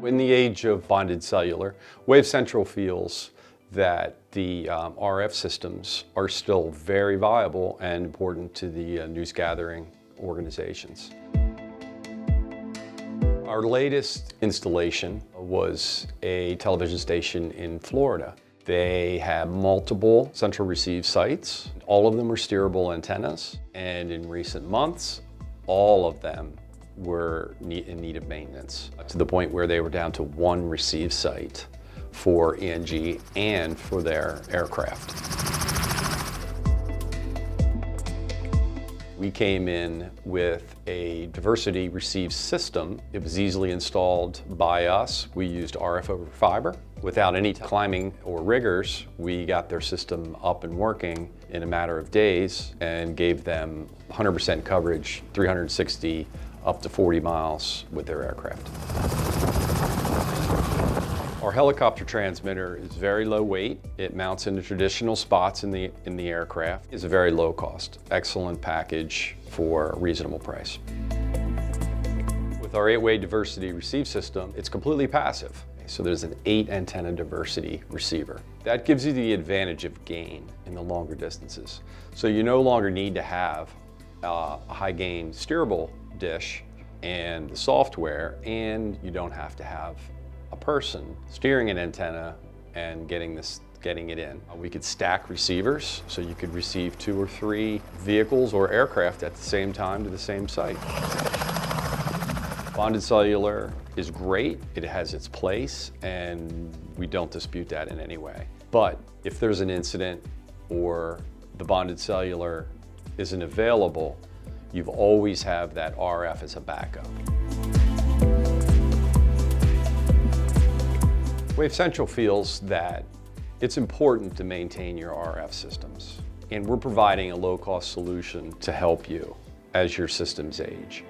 In the age of bonded cellular, Wave Central feels that the RF systems are still very viable and important to the news gathering organizations. Our latest installation was a television station in Florida. They have multiple central receive sites. All of them were steerable antennas, and in recent months, all of them were in need of maintenance, to the point where they were down to one receive site for ENG and for their aircraft. We came in with a diversity receive system. It was easily installed by us. We used RF over fiber. Without any climbing or riggers, we got their system up and working in a matter of days and gave them 100% coverage, 360 up to 40 miles with their aircraft. Our helicopter transmitter is very low weight. It mounts into traditional spots in the aircraft. It's a very low cost, excellent package for a reasonable price. With our 8-way diversity receive system, it's completely passive. So there's an 8 antenna diversity receiver. That gives you the advantage of gain in the longer distances. So you no longer need to have a high gain steerable dish and the software, and you don't have to have a person steering an antenna and getting it in. We could stack receivers, so you could receive 2 or 3 vehicles or aircraft at the same time to the same site. Bonded cellular is great, it has its place, and we don't dispute that in any way. But if there's an incident or the bonded cellular isn't available, you've always have that RF as a backup. Wave Central feels that it's important to maintain your RF systems, and we're providing a low-cost solution to help you as your systems age.